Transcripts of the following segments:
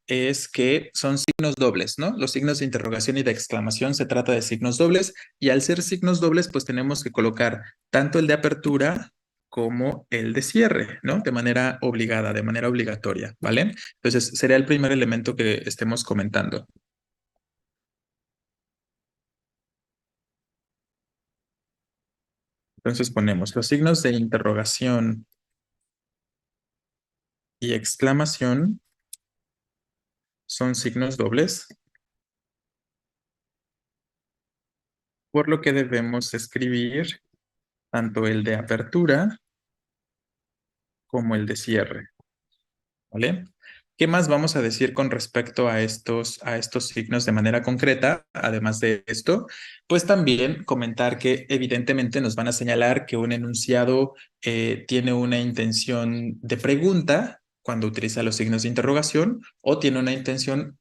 es que son signos dobles, ¿no? Los signos de interrogación y de exclamación se trata de signos dobles y al ser signos dobles, pues tenemos que colocar tanto el de apertura como el de cierre, ¿no? De manera obligada, de manera obligatoria, ¿vale? Entonces, sería el primer elemento que estemos comentando. Entonces ponemos los signos de interrogación y exclamación son signos dobles, por lo que debemos escribir tanto el de apertura como el de cierre, ¿vale? ¿Qué más vamos a decir con respecto a estos signos de manera concreta? Además de esto, pues también comentar que evidentemente nos van a señalar que un enunciado tiene una intención de pregunta cuando utiliza los signos de interrogación o tiene una intención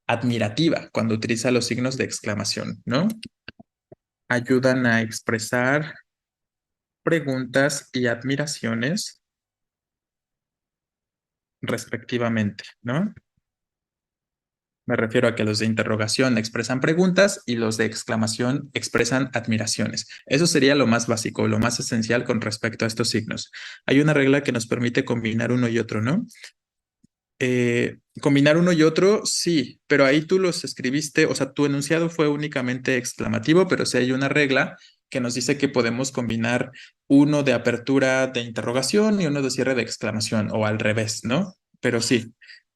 admirativa cuando utiliza los signos de exclamación, ¿no? Ayudan a expresar preguntas y admiraciones respectivamente, ¿no? Me refiero a que los de interrogación expresan preguntas y los de exclamación expresan admiraciones. Eso sería lo más básico, lo más esencial con respecto a estos signos. Hay una regla que nos permite combinar uno y otro, ¿no? Combinar uno y otro, sí, pero ahí tú los escribiste, o sea, tu enunciado fue únicamente exclamativo, pero sí hay una regla que nos dice que podemos combinar uno de apertura de interrogación y uno de cierre de exclamación, o al revés, ¿no? Pero sí,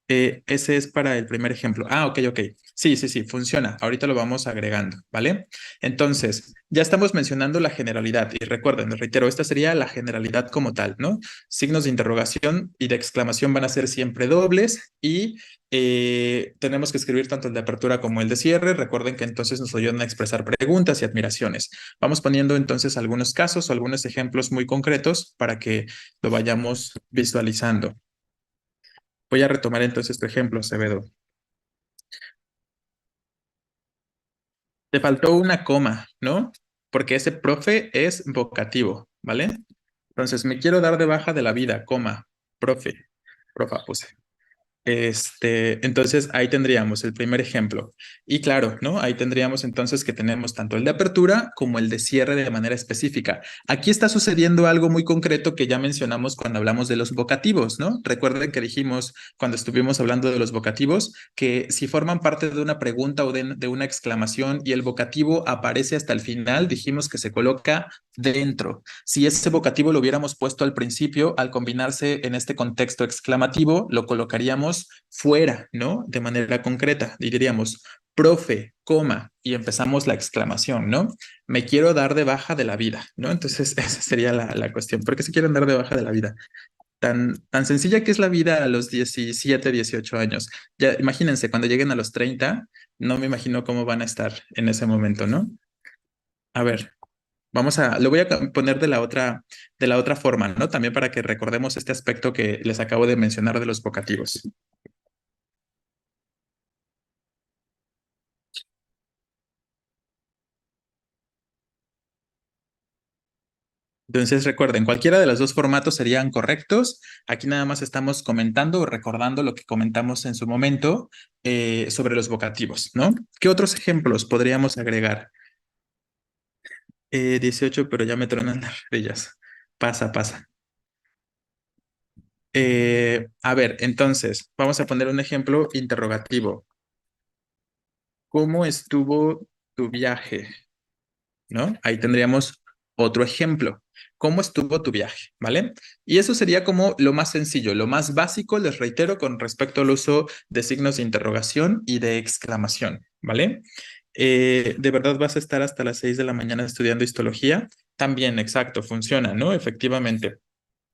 ese es para el primer ejemplo. Ah, ok, ok. Sí, sí, sí, funciona. Ahorita lo vamos agregando, ¿vale? Entonces, ya estamos mencionando la generalidad y recuerden, les reitero, esta sería la generalidad como tal, ¿no? Signos de interrogación y de exclamación van a ser siempre dobles y tenemos que escribir tanto el de apertura como el de cierre. Recuerden que entonces nos ayudan a expresar preguntas y admiraciones. Vamos poniendo entonces algunos casos o algunos ejemplos muy concretos para que lo vayamos visualizando. Voy a retomar entonces tu ejemplo, Acevedo. Te faltó una coma, ¿no? Porque ese profe es vocativo, ¿vale? Entonces, me quiero dar de baja de la vida, coma, profe, profa, puse. Entonces ahí tendríamos el primer ejemplo. Y claro, ¿no? Ahí tendríamos entonces que tenemos tanto el de apertura como el de cierre de manera específica. Aquí está sucediendo algo muy concreto que ya mencionamos cuando hablamos de los vocativos, ¿no? Recuerden que dijimos cuando estuvimos hablando de los vocativos que si forman parte de una pregunta o de una exclamación y el vocativo aparece hasta el final, dijimos que se coloca dentro. Si ese vocativo lo hubiéramos puesto al principio, al combinarse en este contexto exclamativo, lo colocaríamos fuera, ¿no? De manera concreta. Y diríamos, profe, coma, y empezamos la exclamación, ¿no? Me quiero dar de baja de la vida, ¿no? Entonces, esa sería la cuestión. ¿Por qué se quieren dar de baja de la vida? Tan sencilla que es la vida a los 17, 18 años. Ya imagínense, cuando lleguen a los 30, no me imagino cómo van a estar en ese momento, ¿no? A ver, lo voy a poner de la otra forma, ¿no? También para que recordemos este aspecto que les acabo de mencionar de los vocativos. Entonces, recuerden, cualquiera de los dos formatos serían correctos. Aquí nada más estamos comentando o recordando lo que comentamos en su momento sobre los vocativos, ¿no? ¿Qué otros ejemplos podríamos agregar? 18, pero ya me tronan las rodillas. Pasa, pasa. A ver, entonces, vamos a poner un ejemplo interrogativo. ¿Cómo estuvo tu viaje? ¿No? Ahí tendríamos otro ejemplo. ¿Cómo estuvo tu viaje? ¿Vale? Y eso sería como lo más sencillo, lo más básico, les reitero, con respecto al uso de signos de interrogación y de exclamación, ¿vale? ¿De verdad vas a estar hasta las 6 de la mañana estudiando histología? También, exacto, funciona, ¿no? Efectivamente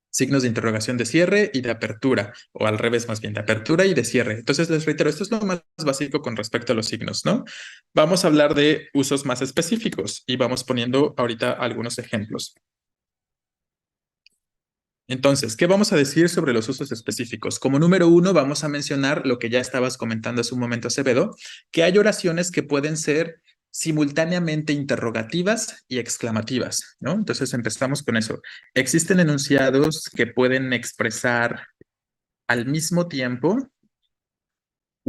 signos de interrogación de cierre y de apertura, o al revés más bien, de apertura y de cierre. Entonces, les reitero, esto es lo más básico con respecto a los signos, ¿no? Vamos a hablar de usos más específicos y vamos poniendo ahorita algunos ejemplos. Entonces, ¿qué vamos a decir sobre los usos específicos? Como número uno, vamos a mencionar lo que ya estabas comentando hace un momento, Acevedo, que hay oraciones que pueden ser simultáneamente interrogativas y exclamativas, ¿no? Entonces empezamos con eso. Existen enunciados que pueden expresar al mismo tiempo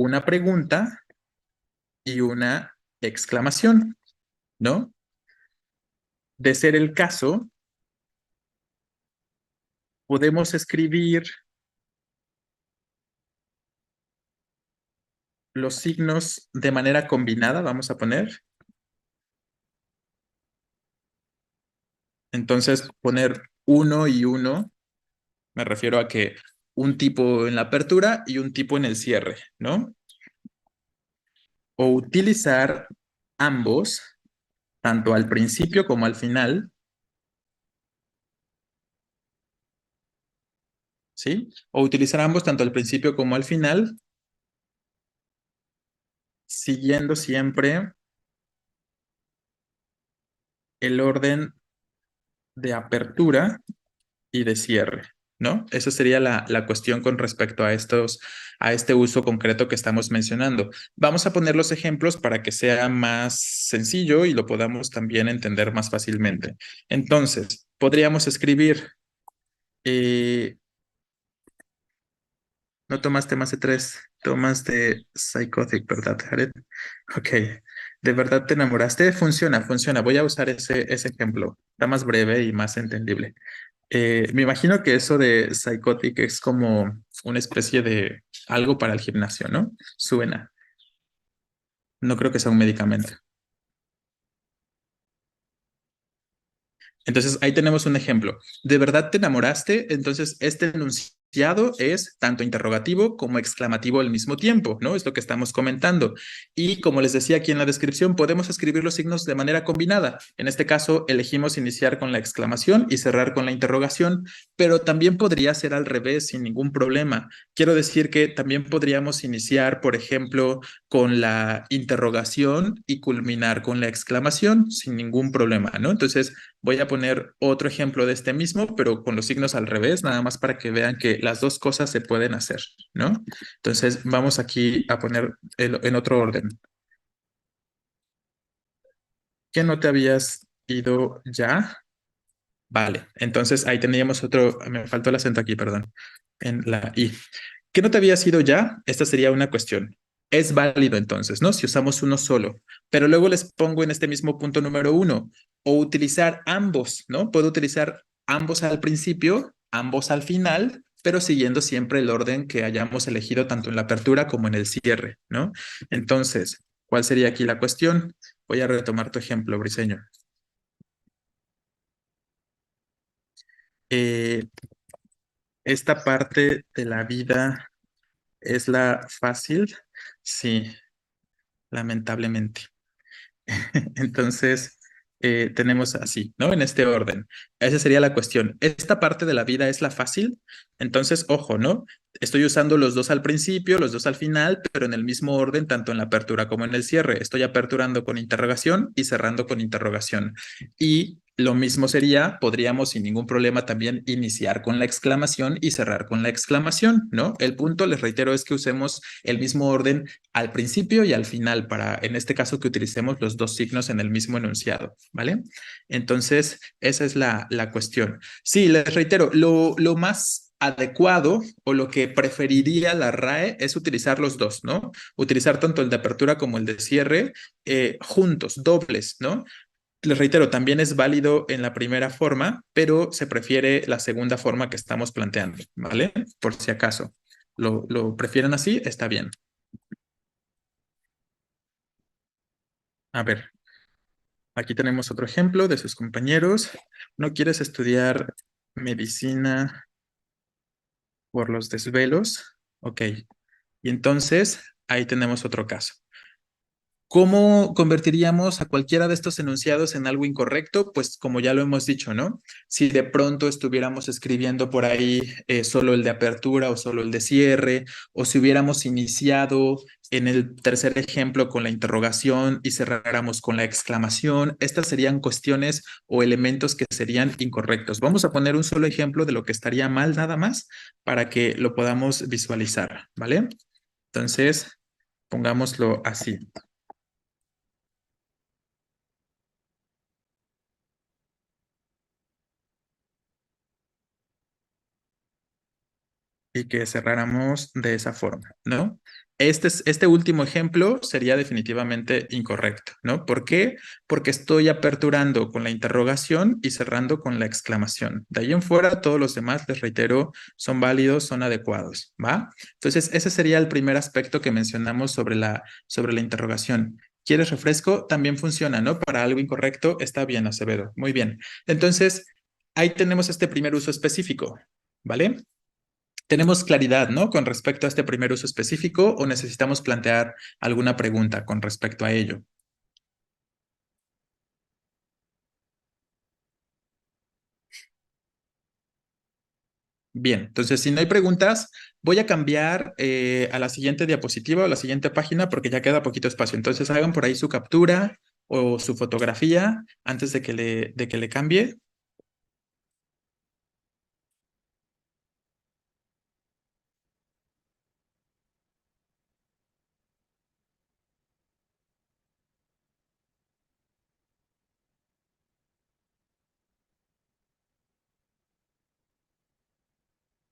una pregunta y una exclamación, ¿no? De ser el caso, podemos escribir los signos de manera combinada, vamos a poner. Entonces, poner uno y uno, me refiero a que un tipo en la apertura y un tipo en el cierre, ¿no? O utilizar ambos, tanto al principio como al final, ¿sí? O utilizar ambos tanto al principio como al final, siguiendo siempre el orden de apertura y de cierre, ¿no? Esa sería la cuestión con respecto a a este uso concreto que estamos mencionando. Vamos a poner los ejemplos para que sea más sencillo y lo podamos también entender más fácilmente. Entonces, podríamos escribir, eh, no tomaste más de tres, tomaste Psychotic, ¿verdad, Jared? Ok, ¿de verdad te enamoraste? Funciona, funciona. Voy a usar ese ejemplo. Está más breve y más entendible. Me imagino que eso de Psychotic es como una especie de algo para el gimnasio, ¿no? Suena. No creo que sea un medicamento. Entonces, ahí tenemos un ejemplo. ¿De verdad te enamoraste? Entonces, este enunciado es tanto interrogativo como exclamativo al mismo tiempo, ¿no? Es lo que estamos comentando. Y como les decía aquí en la descripción, podemos escribir los signos de manera combinada. En este caso, elegimos iniciar con la exclamación y cerrar con la interrogación, pero también podría ser al revés sin ningún problema. Quiero decir que también podríamos iniciar, por ejemplo, con la interrogación y culminar con la exclamación sin ningún problema, ¿no? Entonces, voy a poner otro ejemplo de este mismo, pero con los signos al revés, nada más para que vean que las dos cosas se pueden hacer, ¿no? Entonces, vamos aquí a poner en otro orden. ¿Que no te habías ido ya? Vale, entonces ahí teníamos otro, me faltó el acento aquí, perdón, en la I. ¿Que no te habías ido ya? Esta sería una cuestión. Es válido entonces, ¿no? Si usamos uno solo, pero luego les pongo en este mismo punto número uno, o utilizar ambos, ¿no? Puedo utilizar ambos al principio, ambos al final, pero siguiendo siempre el orden que hayamos elegido tanto en la apertura como en el cierre, ¿no? Entonces, ¿cuál sería aquí la cuestión? Voy a retomar tu ejemplo, Briseño. Eh, esta parte de la vida es la fácil, sí, lamentablemente. Entonces, tenemos así, ¿no? En este orden. Esa sería la cuestión. Esta parte de la vida es la fácil. Entonces, ojo, ¿no? Estoy usando los dos al principio, los dos al final, pero en el mismo orden, tanto en la apertura como en el cierre. Estoy aperturando con interrogación y cerrando con interrogación. Y lo mismo sería, podríamos sin ningún problema también iniciar con la exclamación y cerrar con la exclamación, ¿no? El punto, les reitero, es que usemos el mismo orden al principio y al final para, en este caso, que utilicemos los dos signos en el mismo enunciado, ¿vale? Entonces, esa es la cuestión. Sí, les reitero, lo más adecuado o lo que preferiría la RAE es utilizar los dos, ¿no? Utilizar tanto el de apertura como el de cierre juntos, dobles, ¿no? Les reitero, también es válido en la primera forma, pero se prefiere la segunda forma que estamos planteando, ¿vale? Por si acaso lo prefieren así, está bien. A ver, aquí tenemos otro ejemplo de sus compañeros. ¿No quieres estudiar medicina por los desvelos? Ok. Y entonces, ahí tenemos otro caso. ¿Cómo convertiríamos a cualquiera de estos enunciados en algo incorrecto? Pues como ya lo hemos dicho, ¿no? Si de pronto estuviéramos escribiendo por ahí solo el de apertura o solo el de cierre, o si hubiéramos iniciado en el tercer ejemplo con la interrogación y cerráramos con la exclamación, estas serían cuestiones o elementos que serían incorrectos. Vamos a poner un solo ejemplo de lo que estaría mal nada más para que lo podamos visualizar, ¿vale? Entonces, pongámoslo así. y que cerráramos de esa forma, ¿no? Este último ejemplo sería definitivamente incorrecto, ¿no? ¿Por qué? Porque estoy aperturando con la interrogación y cerrando con la exclamación. De ahí en fuera, todos los demás, les reitero, son válidos, son adecuados, ¿va? Entonces, ese sería el primer aspecto que mencionamos sobre la interrogación. ¿Quieres refresco? También funciona, ¿no? Para algo incorrecto, está bien, Acevedo. Muy bien. Entonces, ahí tenemos este primer uso específico, ¿vale? ¿Tenemos claridad, ¿no? Con respecto a este primer uso específico o necesitamos plantear alguna pregunta con respecto a ello? Bien, entonces si no hay preguntas, voy a cambiar a la siguiente diapositiva o a la siguiente página porque ya queda poquito espacio. Entonces hagan por ahí su captura o su fotografía antes de que le cambie.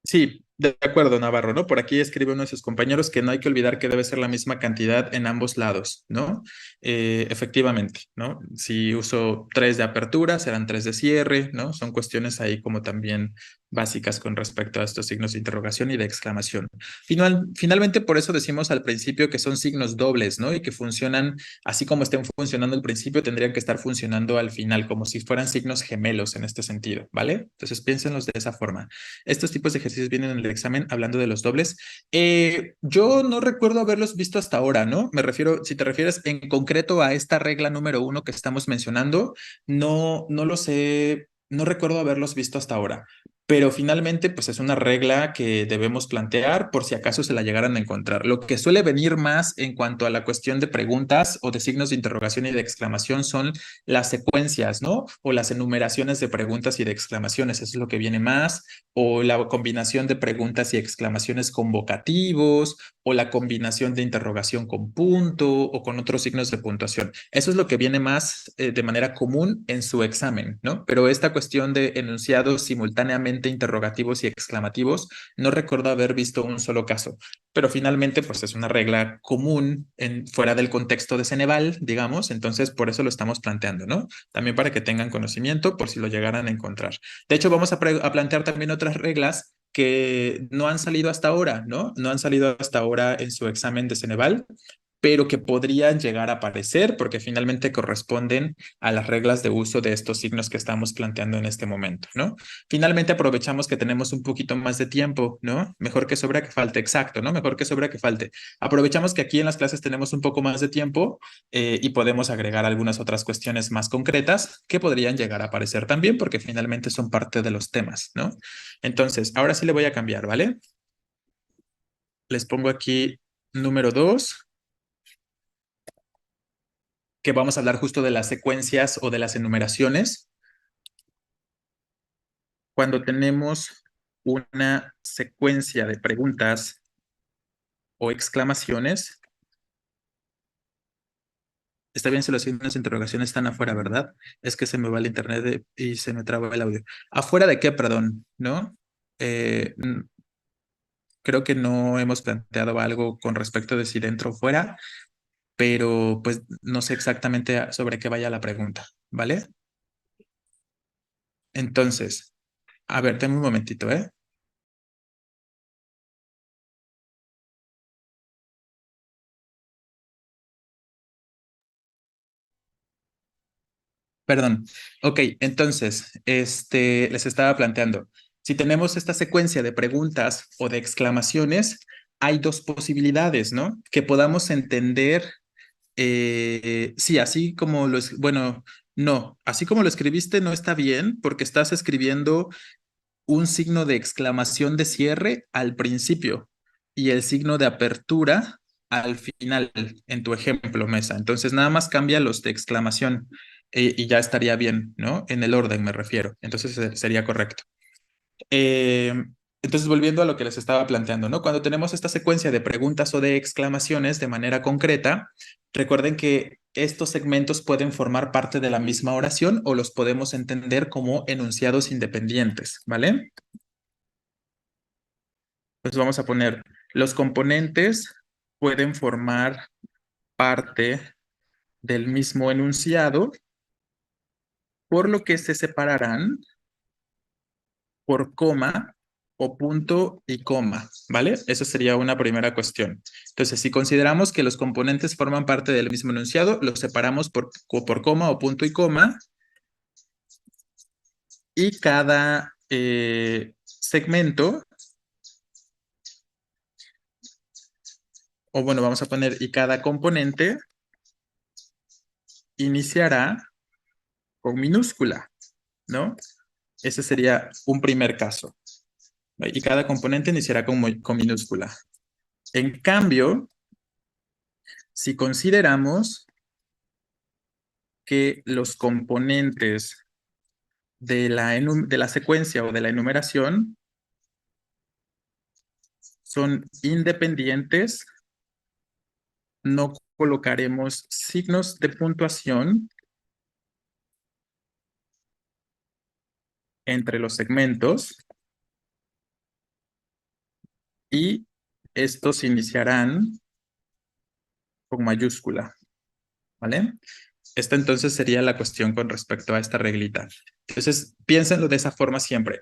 Sí, de acuerdo, Navarro, ¿no? Por aquí escribe uno de sus compañeros que no hay que olvidar que debe ser la misma cantidad en ambos lados, ¿no? Efectivamente, ¿no? Si uso tres de apertura, serán tres de cierre, ¿no? Son cuestiones ahí como también básicas con respecto a estos signos de interrogación y de exclamación. Finalmente, por eso decimos al principio que son signos dobles, ¿no? Y que funcionan, así como estén funcionando al principio, tendrían que estar funcionando al final, como si fueran signos gemelos en este sentido, ¿vale? Entonces piénsenlos de esa forma. Estos tipos de ejercicios vienen en el examen hablando de los dobles. Yo no recuerdo haberlos visto hasta ahora, ¿no? Me refiero, si te refieres en concreto a esta regla número uno que estamos mencionando, no lo sé, no recuerdo haberlos visto hasta ahora. Pero finalmente, pues es una regla que debemos plantear por si acaso se la llegaran a encontrar. Lo que suele venir más en cuanto a la cuestión de preguntas o de signos de interrogación y de exclamación son las secuencias, ¿no? O las enumeraciones de preguntas y de exclamaciones. Eso es lo que viene más o la combinación de preguntas y exclamaciones convocativos, o la combinación de interrogación con punto o con otros signos de puntuación. Eso es lo que viene más de manera común en su examen, ¿no? Pero esta cuestión de enunciados simultáneamente interrogativos y exclamativos, no recuerdo haber visto un solo caso, pero finalmente pues es una regla común fuera del contexto de Ceneval, digamos, entonces por eso lo estamos planteando, ¿no? También para que tengan conocimiento por si lo llegaran a encontrar. De hecho, vamos a plantear también otras reglas que no han salido hasta ahora, ¿no? No han salido hasta ahora en su examen de Ceneval, pero que podrían llegar a aparecer porque finalmente corresponden a las reglas de uso de estos signos que estamos planteando en este momento, ¿no? Finalmente aprovechamos que tenemos un poquito más de tiempo, ¿no? Mejor que sobra que falte, exacto, ¿no? Mejor que sobra que falte. Aprovechamos que aquí en las clases tenemos un poco más de tiempo y podemos agregar algunas otras cuestiones más concretas que podrían llegar a aparecer también porque finalmente son parte de los temas, ¿no? Entonces, ahora sí le voy a cambiar, ¿vale? Les pongo aquí número 2, que vamos a hablar justo de las secuencias o de las enumeraciones. Cuando tenemos una secuencia de preguntas o exclamaciones, está bien si los signos de interrogación están afuera, ¿verdad? Es que se me va el internet y se me traba el audio. ¿Afuera de qué, perdón? ¿No? Creo que no hemos planteado algo con respecto de si dentro o fuera, pero pues no sé exactamente sobre qué vaya la pregunta, ¿vale? Entonces, a ver, denme un momentito, ¿eh? Perdón. Ok, entonces, les estaba planteando, si tenemos esta secuencia de preguntas o de exclamaciones, hay dos posibilidades, ¿no? Que podamos entender, sí, así como bueno, no, así como lo escribiste no está bien porque estás escribiendo un signo de exclamación de cierre al principio y el signo de apertura al final en tu ejemplo, Mesa. Entonces nada más cambia los de exclamación y ya estaría bien, ¿no? En el orden me refiero. Entonces sería correcto. Eh, entonces, volviendo a lo que les estaba planteando, ¿no? Cuando tenemos esta secuencia de preguntas o de exclamaciones de manera concreta, recuerden que estos segmentos pueden formar parte de la misma oración o los podemos entender como enunciados independientes, ¿vale? Pues vamos a poner, los componentes pueden formar parte del mismo enunciado, por lo que se separarán por coma o punto y coma, ¿vale? Esa sería una primera cuestión. Entonces, si consideramos que los componentes forman parte del mismo enunciado, los separamos por coma o punto y coma, y cada segmento, o bueno, vamos a poner, y cada componente iniciará con minúscula, ¿no? Ese sería un primer caso. Y cada componente iniciará con minúscula. En cambio, si consideramos que los componentes de la secuencia o de la enumeración son independientes, no colocaremos signos de puntuación entre los segmentos y estos iniciarán con mayúscula, ¿vale? Esta entonces sería la cuestión con respecto a esta reglita. Entonces, piénsenlo de esa forma siempre.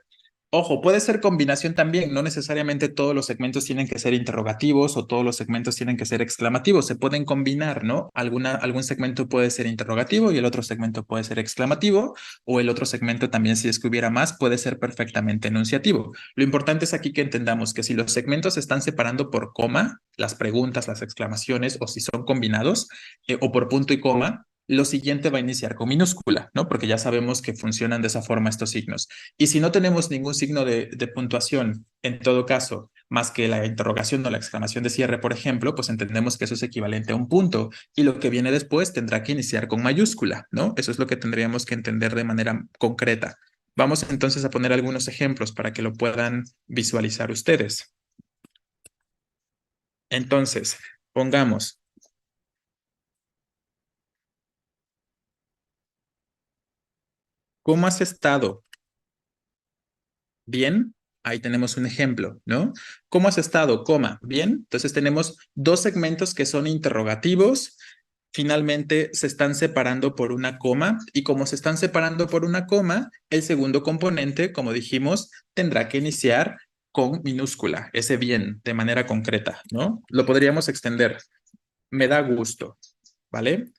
Ojo, puede ser combinación también, no necesariamente todos los segmentos tienen que ser interrogativos o todos los segmentos tienen que ser exclamativos, se pueden combinar, ¿no? Algún segmento puede ser interrogativo y el otro segmento puede ser exclamativo, o el otro segmento también, si es que hubiera más, puede ser perfectamente enunciativo. Lo importante es aquí que entendamos que si los segmentos se están separando por coma, las preguntas, las exclamaciones, o si son combinados, o por punto y coma, lo siguiente va a iniciar con minúscula, ¿no? Porque ya sabemos que funcionan de esa forma estos signos. Y si no tenemos ningún signo de puntuación, en todo caso, más que la interrogación o la exclamación de cierre, por ejemplo, pues entendemos que eso es equivalente a un punto y lo que viene después tendrá que iniciar con mayúscula, ¿no? Eso es lo que tendríamos que entender de manera concreta. Vamos entonces a poner algunos ejemplos para que lo puedan visualizar ustedes. Entonces, pongamos, ¿cómo has estado? Bien, ahí tenemos un ejemplo, ¿no? ¿Cómo has estado? Coma, bien. Entonces tenemos dos segmentos que son interrogativos. Finalmente se están separando por una coma y como se están separando por una coma, el segundo componente, como dijimos, tendrá que iniciar con minúscula, ese bien, de manera concreta, ¿no? Lo podríamos extender. Me da gusto, ¿vale?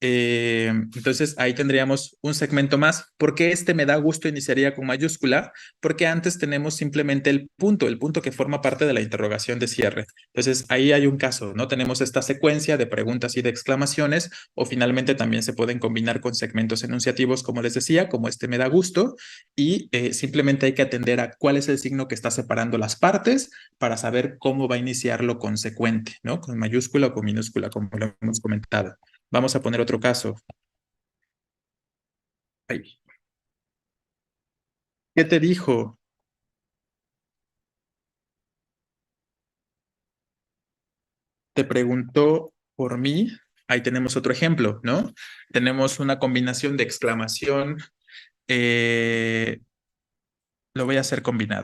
Entonces ahí tendríamos un segmento más. ¿Por qué este me da gusto iniciaría con mayúscula? Porque antes tenemos simplemente el punto que forma parte de la interrogación de cierre. Entonces ahí hay un caso, ¿no? Tenemos esta secuencia de preguntas y de exclamaciones, o finalmente también se pueden combinar con segmentos enunciativos, como les decía, como este me da gusto, y simplemente hay que atender a cuál es el signo que está separando las partes para saber cómo va a iniciar lo consecuente, ¿no? Con mayúscula o con minúscula, como lo hemos comentado. Vamos a poner otro caso. Ay, ¿qué te dijo? Te preguntó por mí. Ahí tenemos otro ejemplo, ¿no? Tenemos una combinación de exclamación. eh, lo voy a hacer combinado.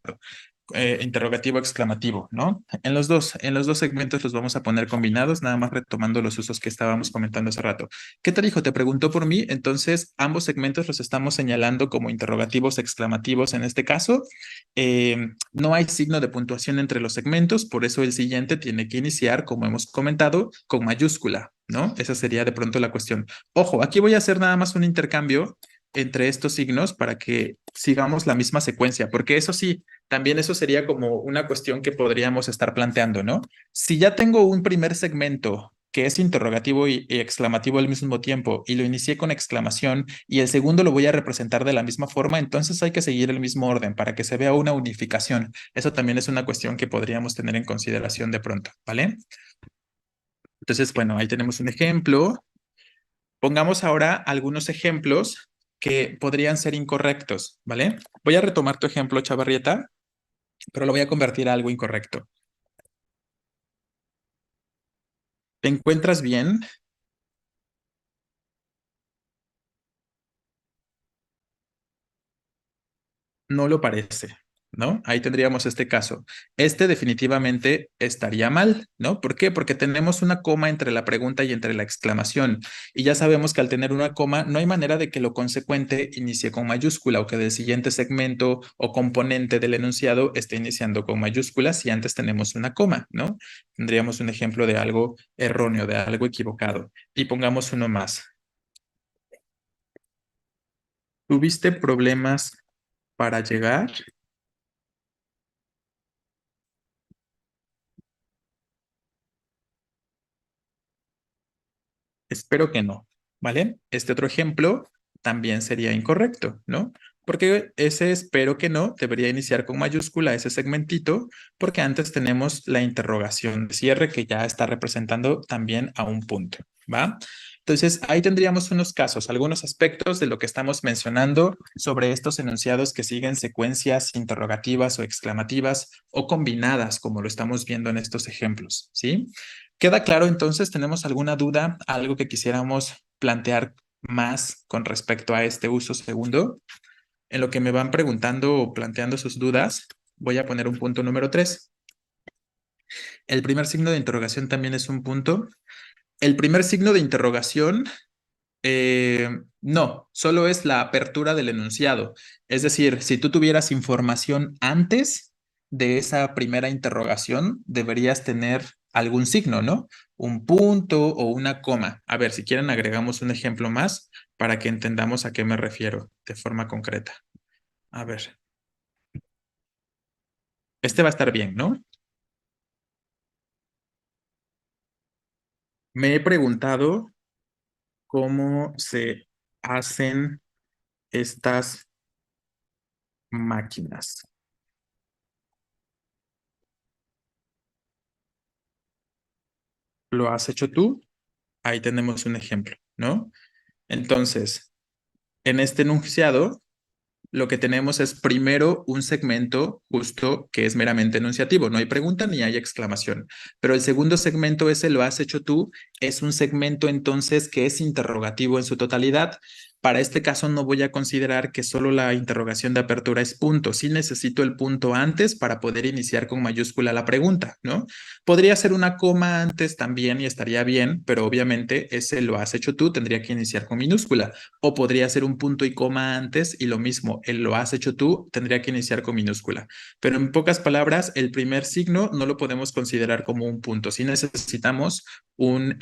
Interrogativo exclamativo, ¿no? En los dos segmentos los vamos a poner combinados, nada más retomando los usos que estábamos comentando hace rato. ¿Qué te dijo? Te preguntó por mí, entonces ambos segmentos los estamos señalando como interrogativos exclamativos en este caso. No hay signo de puntuación entre los segmentos, por eso el siguiente tiene que iniciar, como hemos comentado, con mayúscula, ¿no? Esa sería de pronto la cuestión. Ojo, aquí voy a hacer nada más un intercambio entre estos signos para que sigamos la misma secuencia, porque eso sí, también eso sería como una cuestión que podríamos estar planteando, ¿no? Si ya tengo un primer segmento que es interrogativo y exclamativo al mismo tiempo y lo inicié con exclamación y el segundo lo voy a representar de la misma forma, entonces hay que seguir el mismo orden para que se vea una unificación. Eso también es una cuestión que podríamos tener en consideración de pronto, ¿vale? Entonces, bueno, ahí tenemos un ejemplo. Pongamos ahora algunos ejemplos que podrían ser incorrectos, ¿vale? Voy a retomar tu ejemplo, Chavarrieta, pero lo voy a convertir a algo incorrecto. ¿Te encuentras bien? No lo parece. ¿no? Ahí tendríamos este caso. Este definitivamente estaría mal, ¿no? ¿Por qué? Porque tenemos una coma entre la pregunta y entre la exclamación. Y ya sabemos que al tener una coma, no hay manera de que lo consecuente inicie con mayúscula o que del siguiente segmento o componente del enunciado esté iniciando con mayúscula si antes tenemos una coma, ¿no? Tendríamos un ejemplo de algo erróneo, de algo equivocado. Y pongamos uno más. ¿Tuviste problemas para llegar? Espero que no, ¿vale? Este otro ejemplo también sería incorrecto, ¿no? Porque ese espero que no debería iniciar con mayúscula ese segmentito, porque antes tenemos la interrogación de cierre que ya está representando también a un punto, ¿va? Entonces, ahí tendríamos unos casos, algunos aspectos de lo que estamos mencionando sobre estos enunciados que siguen secuencias interrogativas o exclamativas o combinadas, como lo estamos viendo en estos ejemplos, ¿sí? ¿Queda claro entonces? ¿Tenemos alguna duda, algo que quisiéramos plantear más con respecto a este uso segundo? En lo que me van preguntando o planteando sus dudas, voy a poner un punto número 3. El primer signo de interrogación también es un punto. El primer signo de interrogación no, solo es la apertura del enunciado. Es decir, si tú tuvieras información antes de esa primera interrogación, deberías tener algún signo, ¿no? Un punto o una coma. A ver, si quieren, agregamos un ejemplo más para que entendamos a qué me refiero de forma concreta. A ver, este va a estar bien, ¿no? Me he preguntado cómo se hacen estas máquinas. ¿Lo has hecho tú? Ahí tenemos un ejemplo, ¿no? Entonces, en este enunciado, lo que tenemos es primero un segmento justo que es meramente enunciativo. No hay pregunta ni hay exclamación. Pero el segundo segmento, ese lo has hecho tú, es un segmento entonces que es interrogativo en su totalidad. Para este caso no voy a considerar que solo la interrogación de apertura es punto. Sí necesito el punto antes para poder iniciar con mayúscula la pregunta, ¿no? Podría ser una coma antes también y estaría bien, pero obviamente ese lo has hecho tú, tendría que iniciar con minúscula. O podría ser un punto y coma antes y lo mismo, el lo has hecho tú, tendría que iniciar con minúscula. Pero en pocas palabras, el primer signo no lo podemos considerar como un punto. Sí necesitamos un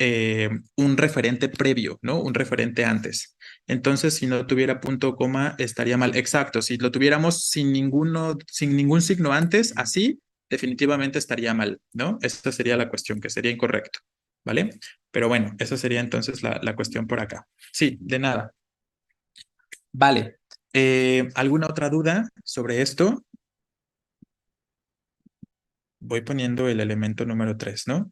referente previo, ¿no? Un referente antes. Entonces, si no tuviera punto o coma, estaría mal. Exacto. Si lo tuviéramos sin ningún signo antes, así, definitivamente estaría mal, ¿no? Esa sería la cuestión, que sería incorrecto, ¿vale? Pero bueno, esa sería entonces la cuestión por acá. Sí, de nada. Vale. ¿Alguna otra duda sobre esto? Voy poniendo el elemento número 3, ¿no?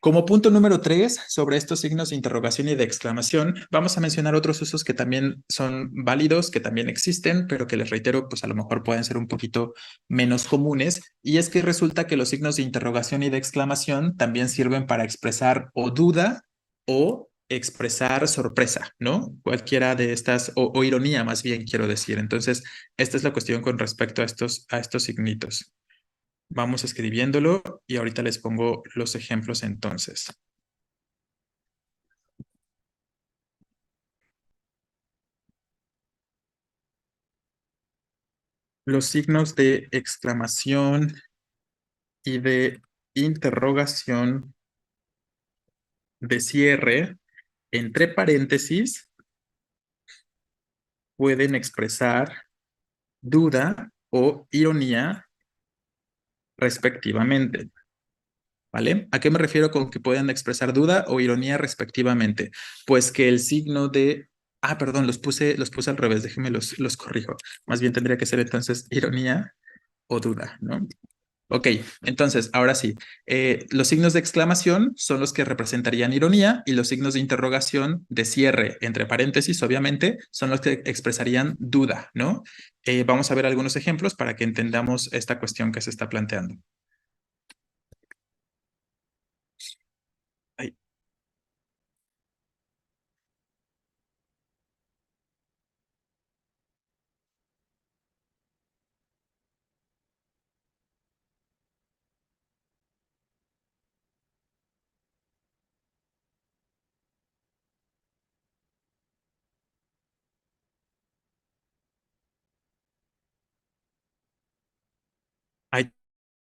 Como punto número 3, sobre estos signos de interrogación y de exclamación, vamos a mencionar otros usos que también son válidos, que también existen, pero que les reitero, pues a lo mejor pueden ser un poquito menos comunes. Y es que resulta que los signos de interrogación y de exclamación también sirven para expresar o duda o expresar sorpresa, ¿no? Cualquiera de estas, o ironía más bien quiero decir. Entonces, esta es la cuestión con respecto a estos signitos. Vamos escribiéndolo y ahorita les pongo los ejemplos entonces. Los signos de exclamación y de interrogación de cierre entre paréntesis pueden expresar duda o ironía respectivamente. ¿Vale? ¿A qué me refiero con que pueden expresar duda o ironía respectivamente? Pues que el signo de... Ah, perdón, los puse al revés, déjenme los corrijo. Más bien tendría que ser entonces ironía o duda, ¿no? Ok, entonces, ahora sí, los signos de exclamación son los que representarían ironía y los signos de interrogación de cierre, entre paréntesis, obviamente, son los que expresarían duda, ¿no? Vamos a ver algunos ejemplos para que entendamos esta cuestión que se está planteando. Ay,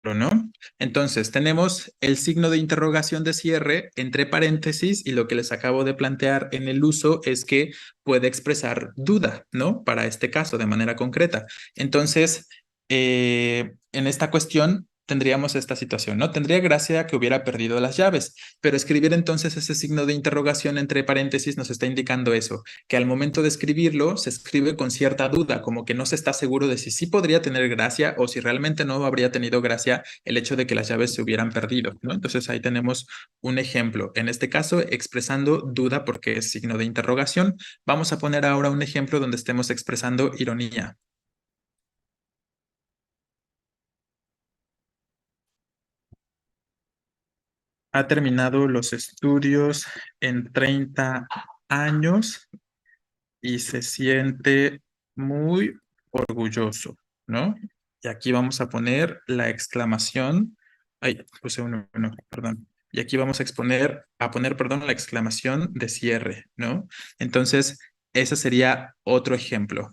¿no? Entonces, tenemos el signo de interrogación de cierre entre paréntesis y lo que les acabo de plantear en el uso es que puede expresar duda, ¿no? Para este caso, de manera concreta. Entonces, en esta cuestión tendríamos esta situación, ¿no? Tendría gracia que hubiera perdido las llaves, pero escribir entonces ese signo de interrogación entre paréntesis nos está indicando eso, que al momento de escribirlo se escribe con cierta duda, como que no se está seguro de si sí podría tener gracia o si realmente no habría tenido gracia el hecho de que las llaves se hubieran perdido, ¿no? Entonces ahí tenemos un ejemplo, en este caso expresando duda porque es signo de interrogación. Vamos a poner ahora un ejemplo donde estemos expresando ironía. Ha terminado los estudios en 30 años y se siente muy orgulloso, ¿no? Y aquí vamos a poner la exclamación. Ay, puse uno, perdón. Y aquí vamos a poner, perdón, la exclamación de cierre, ¿no? Entonces, ese sería otro ejemplo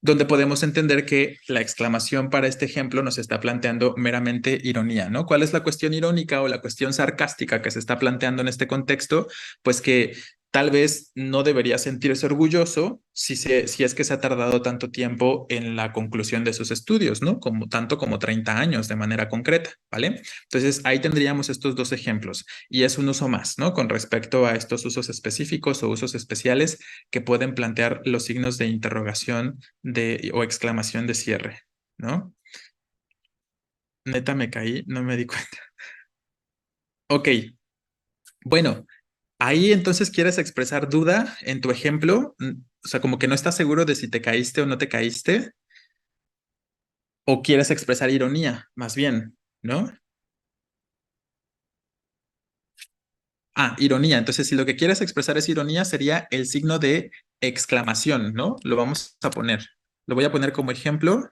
donde podemos entender que la exclamación para este ejemplo nos está planteando meramente ironía, ¿no? ¿Cuál es la cuestión irónica o la cuestión sarcástica que se está planteando en este contexto? Pues que tal vez no debería sentirse orgulloso si es que se ha tardado tanto tiempo en la conclusión de sus estudios, ¿no? Como tanto como 30 años de manera concreta, ¿vale? Entonces ahí tendríamos estos dos ejemplos y es un uso más, ¿no? Con respecto a estos usos específicos o usos especiales que pueden plantear los signos de interrogación o exclamación de cierre, ¿no? Neta me caí, no me di cuenta. Ok, bueno, ahí entonces quieres expresar duda en tu ejemplo, o sea, como que no estás seguro de si te caíste o no te caíste, o quieres expresar ironía, más bien, ¿no? Ah, ironía. Entonces, si lo que quieres expresar es ironía, sería el signo de exclamación, ¿no? Lo vamos a poner. Lo voy a poner como ejemplo.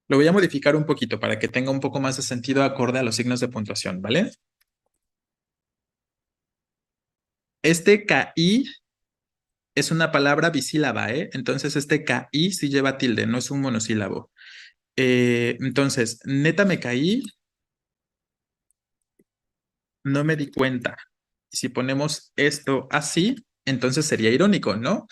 Lo voy a modificar un poquito para que tenga un poco más de sentido acorde a los signos de puntuación, ¿vale? Este KI es una palabra bisílaba, ¿eh? Entonces este KI sí lleva tilde, no es un monosílabo. Entonces, neta me caí, no me di cuenta. Si ponemos esto así, entonces sería irónico, ¿no?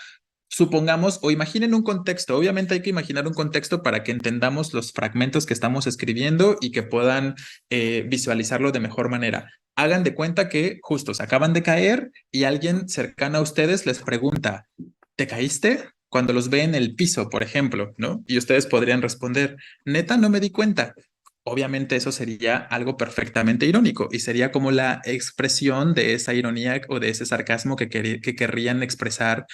Supongamos o imaginen un contexto. Obviamente hay que imaginar un contexto para que entendamos los fragmentos que estamos escribiendo y que puedan visualizarlo de mejor manera. Hagan de cuenta que justo se acaban de caer y alguien cercano a ustedes les pregunta, ¿te caíste? Cuando los ve en el piso, por ejemplo, ¿no? Y ustedes podrían responder, neta, no me di cuenta. Obviamente eso sería algo perfectamente irónico y sería como la expresión de esa ironía o de ese sarcasmo que querrían expresar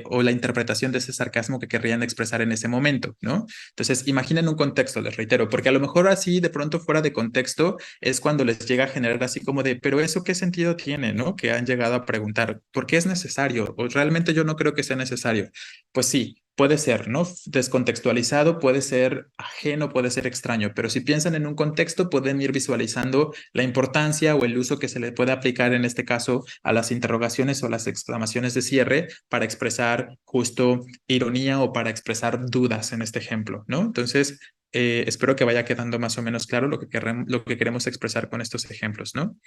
o la interpretación de ese sarcasmo que querrían expresar en ese momento, ¿no? Entonces, imaginen un contexto, les reitero, porque a lo mejor así de pronto fuera de contexto es cuando les llega a generar así como de, pero eso qué sentido tiene, ¿no? Que han llegado a preguntar, ¿por qué es necesario? O realmente yo no creo que sea necesario. Pues sí. Puede ser, ¿no? Descontextualizado, puede ser ajeno, puede ser extraño, pero si piensan en un contexto, pueden ir visualizando la importancia o el uso que se le puede aplicar en este caso a las interrogaciones o las exclamaciones de cierre para expresar justo ironía o para expresar dudas en este ejemplo, ¿no? Entonces, espero que vaya quedando más o menos claro lo que queremos expresar con estos ejemplos, ¿no?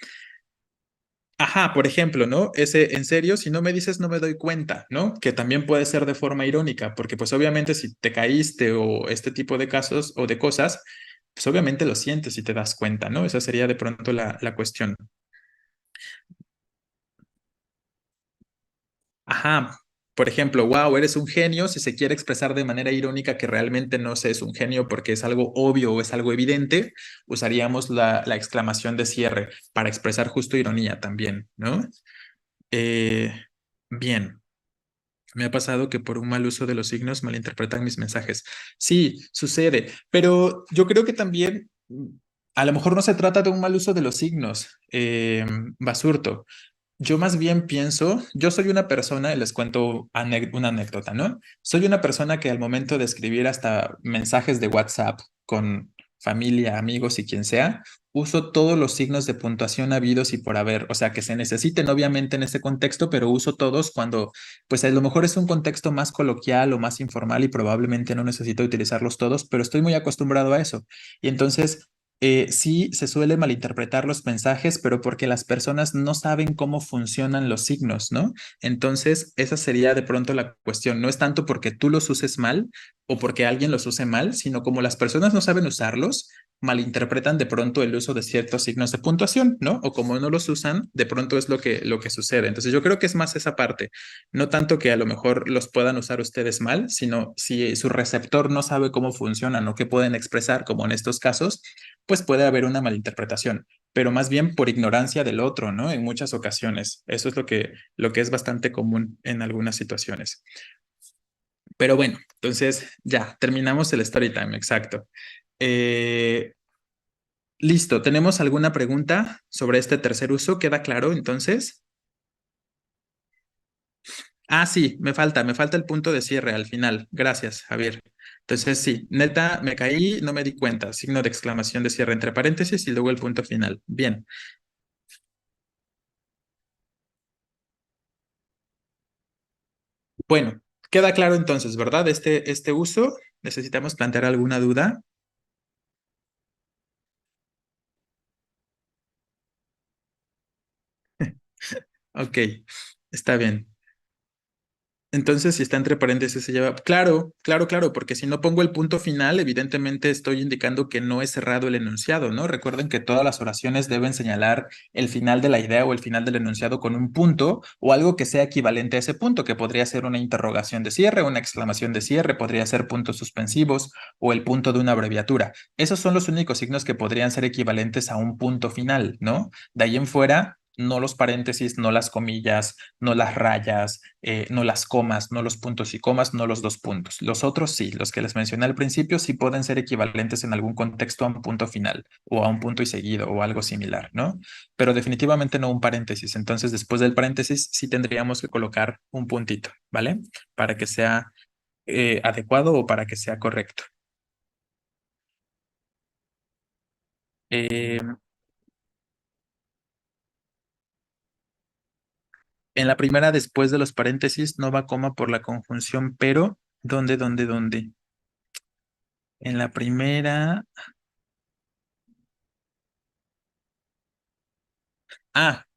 Ajá, por ejemplo, ¿no? Ese, en serio, si no me dices, no me doy cuenta, ¿no? Que también puede ser de forma irónica, porque pues obviamente si te caíste o este tipo de casos o de cosas, pues obviamente lo sientes y te das cuenta, ¿no? Esa sería de pronto la cuestión. Ajá, por ejemplo, wow, eres un genio, si se quiere expresar de manera irónica que realmente no se es un genio porque es algo obvio o es algo evidente, usaríamos la exclamación de cierre para expresar justo ironía también, ¿no? Eh, bien. Me ha pasado que por un mal uso de los signos malinterpretan mis mensajes. Sí, sucede, pero yo creo que también a lo mejor no se trata de un mal uso de los signos, Basurto. Yo más bien pienso, yo soy una persona, y les cuento una anécdota, ¿no? Soy una persona que al momento de escribir hasta mensajes de WhatsApp con familia, amigos y quien sea, uso todos los signos de puntuación habidos y por haber, o sea, que se necesiten obviamente en ese contexto, pero uso todos cuando, pues a lo mejor es un contexto más coloquial o más informal y probablemente no necesito utilizarlos todos, pero estoy muy acostumbrado a eso. Y entonces sí, se suele malinterpretar los mensajes, pero porque las personas no saben cómo funcionan los signos, ¿no? Entonces, esa sería de pronto la cuestión. No es tanto porque tú los uses mal o porque alguien los use mal, sino como las personas no saben usarlos, malinterpretan de pronto el uso de ciertos signos de puntuación, ¿no? O como no los usan, de pronto es lo que sucede. Entonces, yo creo que es más esa parte. No tanto que a lo mejor los puedan usar ustedes mal, sino si su receptor no sabe cómo funcionan o qué pueden expresar, como en estos casos, pues puede haber una malinterpretación, pero más bien por ignorancia del otro, ¿no? En muchas ocasiones. Eso es lo que es bastante común en algunas situaciones. Pero bueno, entonces ya, terminamos el story time, exacto. Eh, listo, ¿tenemos alguna pregunta sobre este tercer uso? ¿Queda claro entonces? Ah, sí, me falta el punto de cierre al final. Gracias, Javier. Entonces, sí, neta, me caí, no me di cuenta. Signo de exclamación de cierre entre paréntesis y luego el punto final. Bien. Bueno, queda claro entonces, ¿verdad? Este uso, ¿necesitamos plantear alguna duda? Ok, está bien. Entonces, si está entre paréntesis, se lleva. Claro, claro, claro, porque si no pongo el punto final, evidentemente estoy indicando que no es cerrado el enunciado, ¿no? Recuerden que todas las oraciones deben señalar el final de la idea o el final del enunciado con un punto o algo que sea equivalente a ese punto, que podría ser una interrogación de cierre, una exclamación de cierre, podría ser puntos suspensivos o el punto de una abreviatura. Esos son los únicos signos que podrían ser equivalentes a un punto final, ¿no? De ahí en fuera, no los paréntesis, no las comillas, no las rayas, no las comas, no los puntos y comas, no los dos puntos. Los otros sí, los que les mencioné al principio sí pueden ser equivalentes en algún contexto a un punto final o a un punto y seguido o algo similar, ¿no? Pero definitivamente no un paréntesis. Entonces, después del paréntesis sí tendríamos que colocar un puntito, ¿vale? Para que sea adecuado o para que sea correcto. Eh, en la primera, después de los paréntesis, no va coma por la conjunción, pero ¿dónde? En la primera.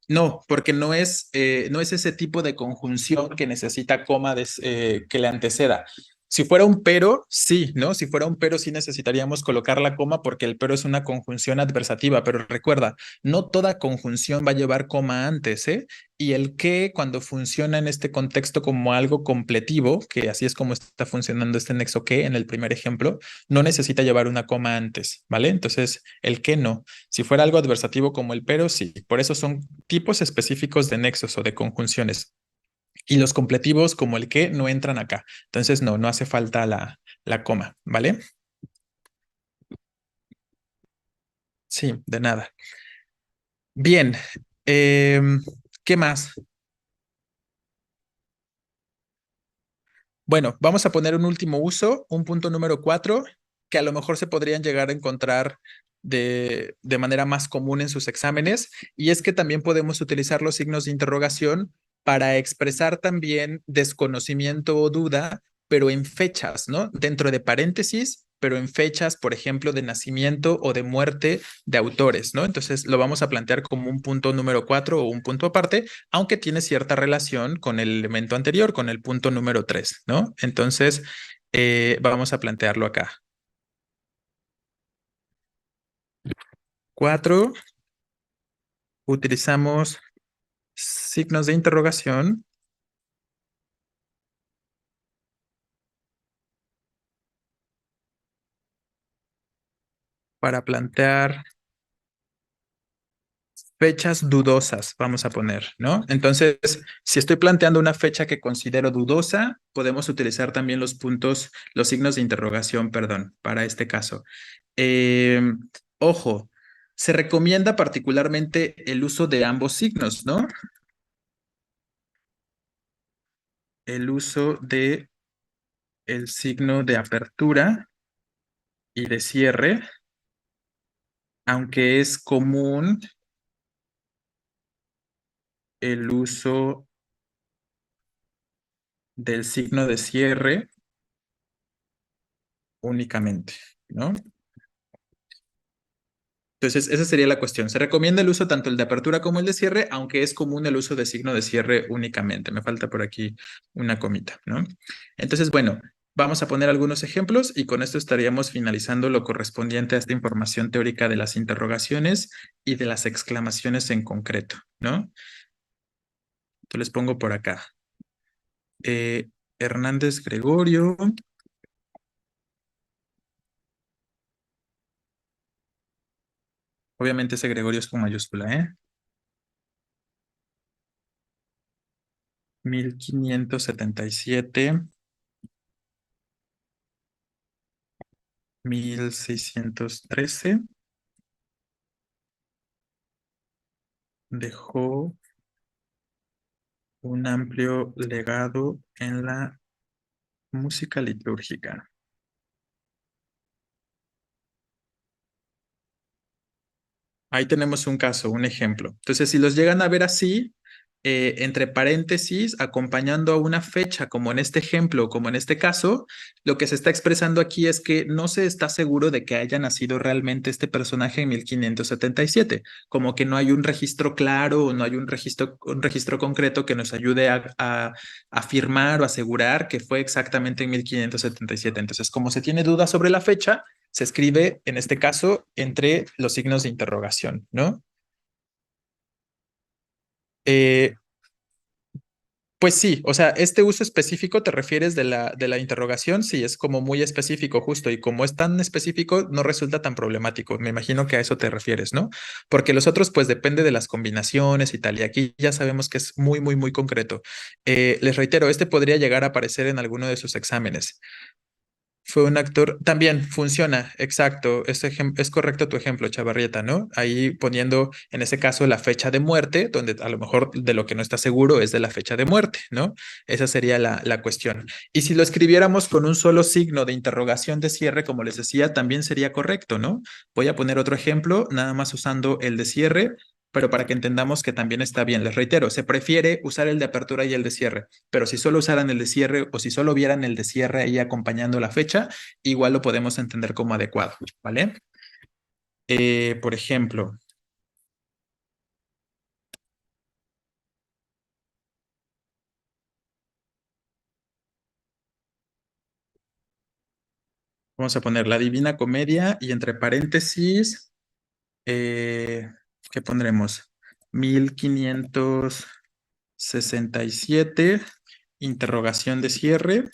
No, porque no es ese tipo de conjunción que necesita coma que le anteceda. Si fuera un pero, sí, ¿no? Si fuera un pero, sí necesitaríamos colocar la coma porque el pero es una conjunción adversativa, pero recuerda, no toda conjunción va a llevar coma antes, ¿eh? Y el que cuando funciona en este contexto como algo completivo, que así es como está funcionando este nexo que en el primer ejemplo, no necesita llevar una coma antes, ¿vale? Entonces, el que no. Si fuera algo adversativo como el pero, sí. Por eso son tipos específicos de nexos o de conjunciones. Y los completivos como el que no entran acá. Entonces, no hace falta la coma, ¿vale? Sí, de nada. Bien. ¿Qué más? Bueno, vamos a poner un último uso, un punto número 4, que a lo mejor se podrían llegar a encontrar de manera más común en sus exámenes, y es que también podemos utilizar los signos de interrogación para expresar también desconocimiento o duda, pero en fechas, ¿no? Dentro de paréntesis, pero en fechas, por ejemplo, de nacimiento o de muerte de autores, ¿no? Entonces lo vamos a plantear como un punto número 4 o un punto aparte, aunque tiene cierta relación con el elemento anterior, con el punto número 3, ¿no? Entonces, vamos a plantearlo acá. 4, utilizamos signos de interrogación para plantear fechas dudosas, vamos a poner, ¿no? Entonces, si estoy planteando una fecha que considero dudosa, podemos utilizar también los puntos, los signos de interrogación, perdón, para este caso. Eh, ojo, se recomienda particularmente el uso de ambos signos, ¿no? El uso de el signo de apertura y de cierre aunque es común el uso del signo de cierre únicamente, ¿no? Entonces, esa sería la cuestión. Se recomienda el uso tanto el de apertura como el de cierre, aunque es común el uso de signo de cierre únicamente. Me falta por aquí una comita, ¿no? Entonces, bueno, vamos a poner algunos ejemplos y con esto estaríamos finalizando lo correspondiente a esta información teórica de las interrogaciones y de las exclamaciones en concreto, ¿no? Entonces les pongo por acá. Hernández Gregorio. Obviamente ese Gregorio es con mayúscula, ¿eh? 1577, 1613, dejó un amplio legado en la música litúrgica. Ahí tenemos un caso, un ejemplo. Entonces, si los llegan a ver así, entre paréntesis, acompañando a una fecha, como en este ejemplo, como en este caso, lo que se está expresando aquí es que no se está seguro de que haya nacido realmente este personaje en 1577, como que no hay un registro claro o no hay un registro concreto que nos ayude a afirmar o asegurar que fue exactamente en 1577. Entonces, como se tiene duda sobre la fecha, se escribe, en este caso, entre los signos de interrogación, ¿no? Eh, pues sí, o sea, este uso específico te refieres de la interrogación, sí, es como muy específico justo y como es tan específico, no resulta tan problemático. Me imagino que a eso te refieres, ¿no? Porque los otros, pues depende de las combinaciones y tal, y aquí ya sabemos que es muy, muy, muy concreto. Les reitero, este podría llegar a aparecer en alguno de sus exámenes. Fue un actor, también funciona, exacto, es correcto tu ejemplo, Chavarrieta, ¿no? Ahí poniendo en ese caso la fecha de muerte, donde a lo mejor de lo que no está seguro es de la fecha de muerte, ¿no? Esa sería la cuestión. Y si lo escribiéramos con un solo signo de interrogación de cierre, como les decía, también sería correcto, ¿no? Voy a poner otro ejemplo, nada más usando el de cierre, pero para que entendamos que también está bien, les reitero, se prefiere usar el de apertura y el de cierre, pero si solo usaran el de cierre o si solo vieran el de cierre ahí acompañando la fecha, igual lo podemos entender como adecuado, ¿vale? Por ejemplo, vamos a poner la Divina Comedia y entre paréntesis, eh, ¿qué pondremos? 1567, interrogación de cierre,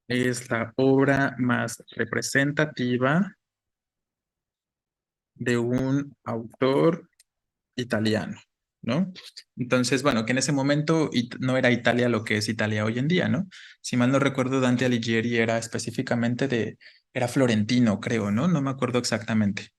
es la obra más representativa de un autor italiano, ¿no? Entonces, bueno, que en ese momento no era Italia lo que es Italia hoy en día, ¿no? Si mal no recuerdo, Dante Alighieri era específicamente era florentino, creo, ¿no? No me acuerdo exactamente.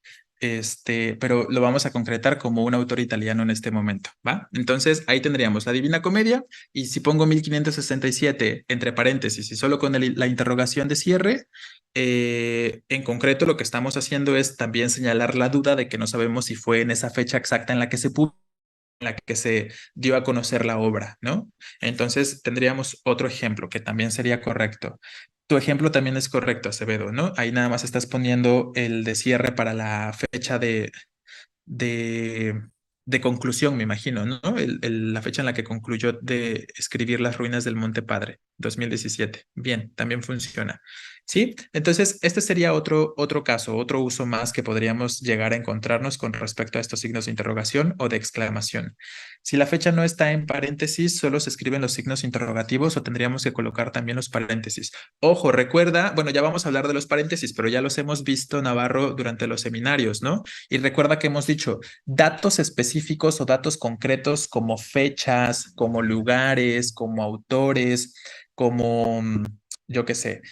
Pero lo vamos a concretar como un autor italiano en este momento, ¿va? Entonces, ahí tendríamos la Divina Comedia y si pongo 1567 entre paréntesis y solo con la interrogación de cierre, en concreto, lo que estamos haciendo es también señalar la duda de que no sabemos si fue en esa fecha exacta en la que se pudo, en la que se dio a conocer la obra, ¿no? Entonces, tendríamos otro ejemplo que también sería correcto. Tu ejemplo también es correcto, Acevedo, ¿no? Ahí nada más estás poniendo el de cierre para la fecha de, de conclusión, me imagino, ¿no? La fecha en la que concluyó de escribir Las ruinas del Monte Padre, 2017. Bien, también funciona. ¿Sí? Entonces, este sería otro caso, otro uso más que podríamos llegar a encontrarnos con respecto a estos signos de interrogación o de exclamación. Si la fecha no está en paréntesis, solo se escriben los signos interrogativos o tendríamos que colocar también los paréntesis. Ojo, recuerda, bueno, ya vamos a hablar de los paréntesis, pero ya los hemos visto, Navarro, durante los seminarios, ¿no? Y recuerda que hemos dicho datos específicos o datos concretos como fechas, como lugares, como autores, como, yo qué sé,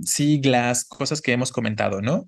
siglas, cosas que hemos comentado, ¿no?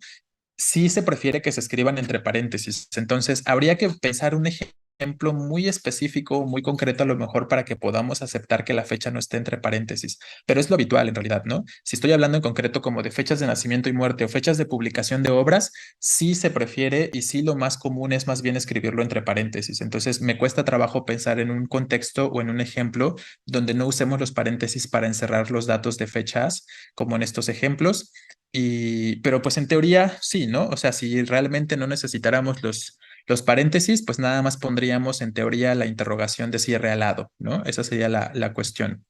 Sí se prefiere que se escriban entre paréntesis. Entonces, habría que pensar un ejemplo ejemplo muy específico, muy concreto a lo mejor para que podamos aceptar que la fecha no esté entre paréntesis, pero es lo habitual en realidad, ¿no? Si estoy hablando en concreto como de fechas de nacimiento y muerte o fechas de publicación de obras, sí se prefiere y sí lo más común es más bien escribirlo entre paréntesis. Entonces me cuesta trabajo pensar en un contexto o en un ejemplo donde no usemos los paréntesis para encerrar los datos de fechas, como en estos ejemplos. Pero pues en teoría sí, ¿no? O sea, si realmente no necesitáramos los paréntesis, pues nada más pondríamos en teoría la interrogación de cierre al lado, ¿no? Esa sería la cuestión,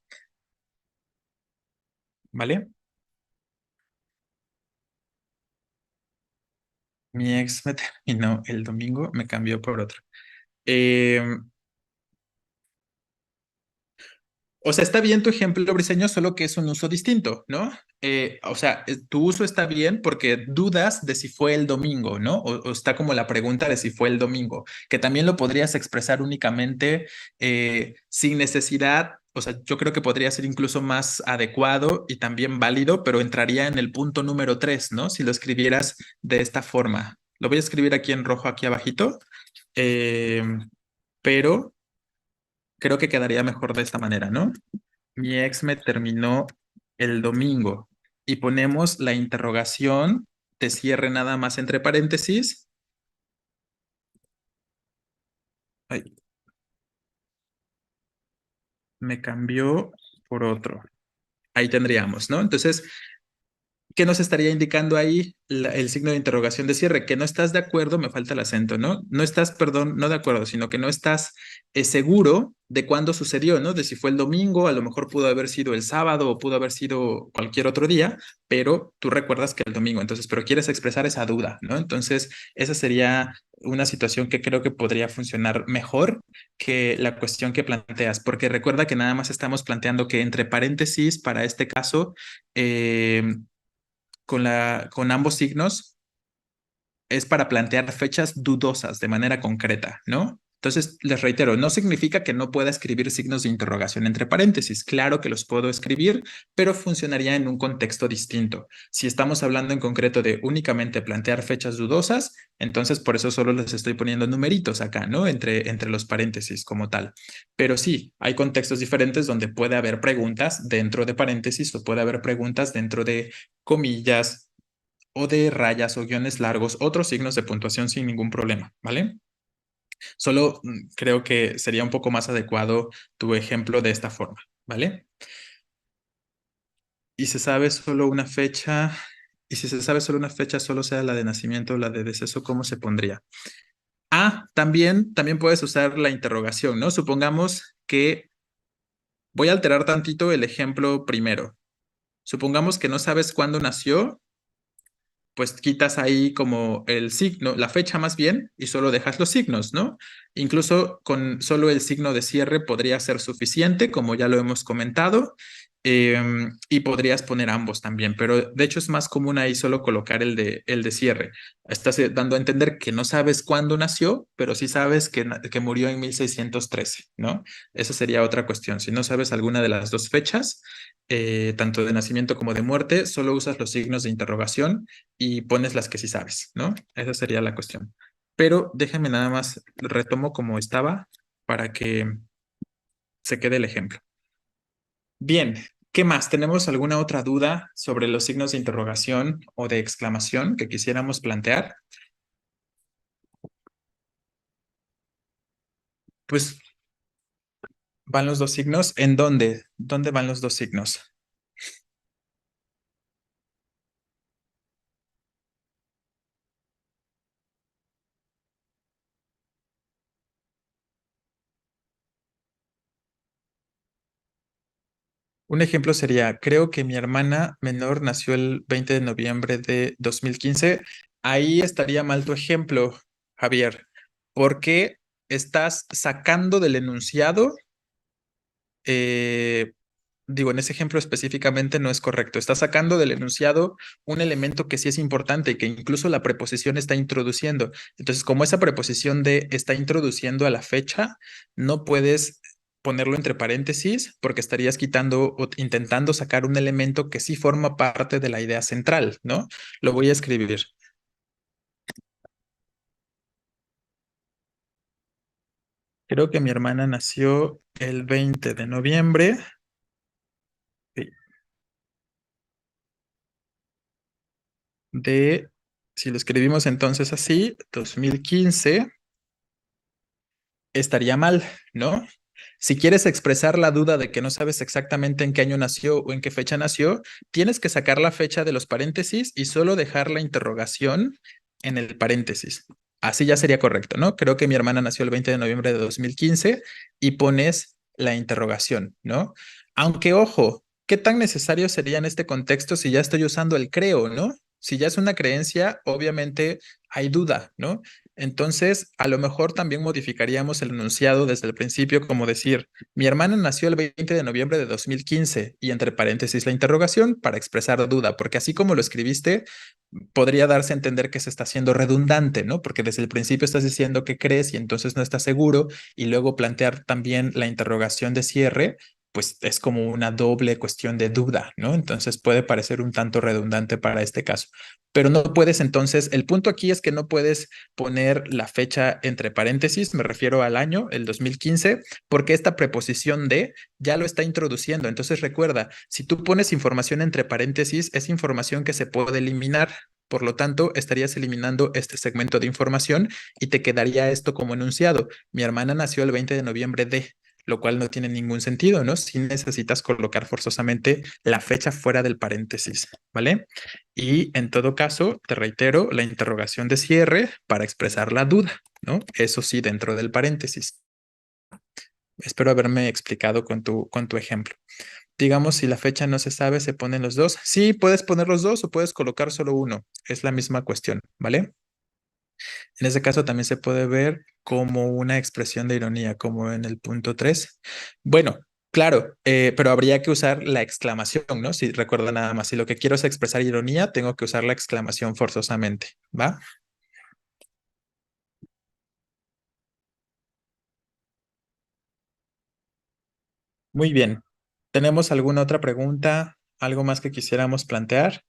¿vale? Mi ex me terminó el domingo, me cambió por otro. Eh, O sea, está bien tu ejemplo, Briseño, solo que es un uso distinto, ¿no? O sea, tu uso está bien porque dudas de si fue el domingo, ¿no? O está como la pregunta de si fue el domingo, que también lo podrías expresar únicamente sin necesidad. O sea, yo creo que podría ser incluso más adecuado y también válido, pero entraría en el punto número 3, ¿no? Si lo escribieras de esta forma. Lo voy a escribir aquí en rojo, aquí abajito, eh, pero creo que quedaría mejor de esta manera, ¿no? Mi ex me terminó el domingo y ponemos la interrogación de cierre nada más entre paréntesis. Ay, me cambió por otro. Ahí tendríamos, ¿no? Entonces, ¿qué nos estaría indicando ahí el signo de interrogación de cierre? Que no estás de acuerdo, me falta el acento, ¿no? No estás, perdón, no de acuerdo, sino que no estás seguro de cuándo sucedió, ¿no? De si fue el domingo, a lo mejor pudo haber sido el sábado o pudo haber sido cualquier otro día, pero tú recuerdas que el domingo, entonces, pero quieres expresar esa duda, ¿no? Entonces, esa sería una situación que creo que podría funcionar mejor que la cuestión que planteas, porque recuerda que nada más estamos planteando que entre paréntesis, para este caso, con ambos signos es para plantear fechas dudosas de manera concreta, ¿no? Entonces, les reitero, no significa que no pueda escribir signos de interrogación entre paréntesis. Claro que los puedo escribir, pero funcionaría en un contexto distinto. Si estamos hablando en concreto de únicamente plantear fechas dudosas, entonces por eso solo les estoy poniendo numeritos acá, ¿no? Entre los paréntesis como tal. Pero sí, hay contextos diferentes donde puede haber preguntas dentro de paréntesis o puede haber preguntas dentro de comillas, o de rayas o guiones largos, otros signos de puntuación sin ningún problema, ¿vale? Solo creo que sería un poco más adecuado tu ejemplo de esta forma, ¿vale? Y se sabe solo una fecha, y si se sabe solo una fecha, solo sea la de nacimiento o la de deceso, ¿cómo se pondría? Ah, también puedes usar la interrogación, ¿no? Supongamos que voy a alterar tantito el ejemplo primero. Supongamos que no sabes cuándo nació, pues quitas ahí como el signo, la fecha más bien, y solo dejas los signos, ¿no? Incluso con solo el signo de cierre podría ser suficiente, como ya lo hemos comentado, y podrías poner ambos también, pero de hecho es más común ahí solo colocar el de cierre. Estás dando a entender que no sabes cuándo nació, pero sí sabes que murió en 1613, ¿no? Esa sería otra cuestión. Si no sabes alguna de las dos fechas, tanto de nacimiento como de muerte, solo usas los signos de interrogación y pones las que sí sabes, ¿no? Esa sería la cuestión. Pero déjenme nada más, retomo como estaba para que se quede el ejemplo. Bien, ¿qué más? ¿Tenemos alguna otra duda sobre los signos de interrogación o de exclamación que quisiéramos plantear? Pues van los dos signos. ¿En dónde? ¿Dónde van los dos signos? Un ejemplo sería, creo que mi hermana menor nació el 20 de noviembre de 2015. Ahí estaría mal tu ejemplo, Javier, porque estás sacando del enunciado, eh, digo, en ese ejemplo específicamente no es correcto. Estás sacando del enunciado un elemento que sí es importante y que incluso la preposición está introduciendo. Entonces, como esa preposición de está introduciendo a la fecha, no puedes ponerlo entre paréntesis porque estarías quitando o intentando sacar un elemento que sí forma parte de la idea central, ¿no? Lo voy a escribir. Creo que mi hermana nació el 20 de noviembre. Sí, de, si lo escribimos entonces así, 2015, estaría mal, ¿no? Si quieres expresar la duda de que no sabes exactamente en qué año nació o en qué fecha nació, tienes que sacar la fecha de los paréntesis y solo dejar la interrogación en el paréntesis. Así ya sería correcto, ¿no? Creo que mi hermana nació el 20 de noviembre de 2015 y pones la interrogación, ¿no? Aunque, ojo, ¿qué tan necesario sería en este contexto si ya estoy usando el creo, ¿no? Si ya es una creencia, obviamente hay duda, ¿no? Entonces, a lo mejor también modificaríamos el enunciado desde el principio, como decir, mi hermana nació el 20 de noviembre de 2015 y entre paréntesis la interrogación para expresar duda, porque así como lo escribiste, podría darse a entender que se está haciendo redundante, ¿no? Porque desde el principio estás diciendo que crees y entonces no estás seguro y luego plantear también la interrogación de cierre, pues es como una doble cuestión de duda, ¿no? Entonces puede parecer un tanto redundante para este caso. Pero no puedes entonces, el punto aquí es que no puedes poner la fecha entre paréntesis, me refiero al año, el 2015, porque esta preposición de ya lo está introduciendo. Entonces recuerda, si tú pones información entre paréntesis, es información que se puede eliminar. Por lo tanto, estarías eliminando este segmento de información y te quedaría esto como enunciado. Mi hermana nació el 20 de noviembre de, lo cual no tiene ningún sentido, ¿no? Si necesitas colocar forzosamente la fecha fuera del paréntesis, ¿vale? Y en todo caso, te reitero, la interrogación de cierre para expresar la duda, ¿no? Eso sí, dentro del paréntesis. Espero haberme explicado con tu ejemplo. Digamos, si la fecha no se sabe, se ponen los dos. Sí, puedes poner los dos o puedes colocar solo uno. Es la misma cuestión, ¿vale? En ese caso también se puede ver como una expresión de ironía, como en el punto 3. Bueno, claro, pero habría que usar la exclamación, ¿no? Si recuerda nada más, si lo que quiero es expresar ironía, tengo que usar la exclamación forzosamente, ¿va? Muy bien. ¿Tenemos alguna otra pregunta? ¿Algo más que quisiéramos plantear?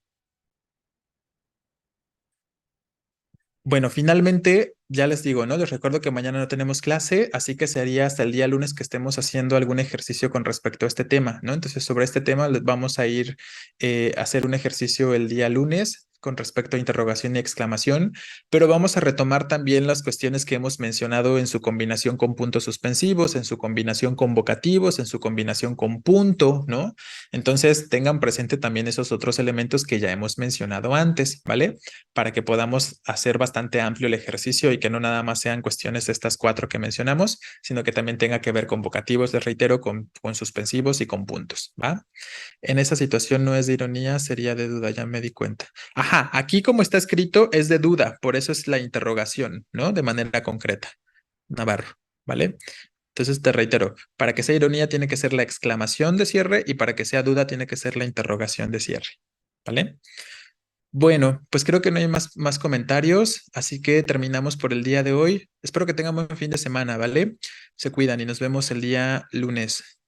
Bueno, finalmente, ya les digo, ¿no? Les recuerdo que mañana no tenemos clase, así que sería hasta el día lunes que estemos haciendo algún ejercicio con respecto a este tema, ¿no? Entonces, sobre este tema les vamos a ir a hacer un ejercicio el día lunes con respecto a interrogación y exclamación, pero vamos a retomar también las cuestiones que hemos mencionado en su combinación con puntos suspensivos, en su combinación con vocativos, en su combinación con punto, ¿no? Entonces, tengan presente también esos otros elementos que ya hemos mencionado antes, ¿vale? Para que podamos hacer bastante amplio el ejercicio y que no nada más sean cuestiones de estas cuatro que mencionamos, sino que también tenga que ver con vocativos, les reitero, con suspensivos y con puntos, ¿va? En esa situación no es de ironía, sería de duda, ya me di cuenta. Ajá, aquí como está escrito es de duda, por eso es la interrogación, ¿no? De manera concreta. Navarro, ¿vale? Entonces te reitero, para que sea ironía tiene que ser la exclamación de cierre y para que sea duda tiene que ser la interrogación de cierre, ¿vale? Bueno, pues creo que no hay más comentarios, así que terminamos por el día de hoy. Espero que tengan buen fin de semana, ¿vale? Se cuidan y nos vemos el día lunes.